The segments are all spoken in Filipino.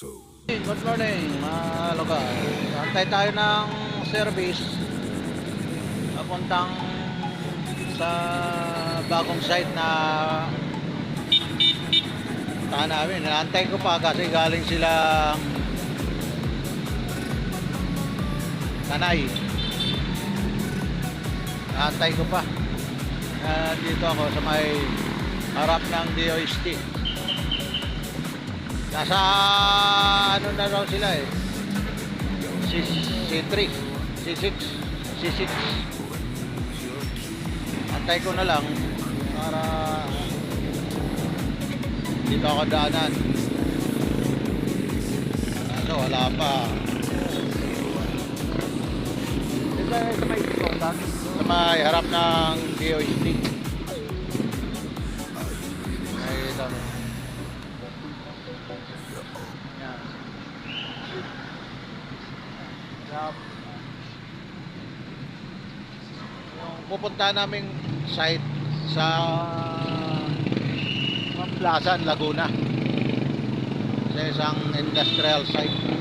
Good morning mga lugar. Antay tayo ng service papuntang sa bagong site na tahan namin. Naantay ko pa kasi galing sila Tanay. Naantay ko pa. Dito ako sa may harap ng DOST. Nasa ano na raw sila eh, C3, C6, C6. Antay ko na lang para dito ako daanan. Kaso wala pa. Sa may harap ng DOST. Ay, dami. Yung pupunta naming site sa Plaza Laguna, sa isang industrial site.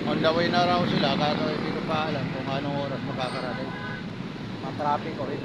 On the way na raw sila, pero hindi ko pa alam kung anong oras makakarating. Ma-traffic o hindi.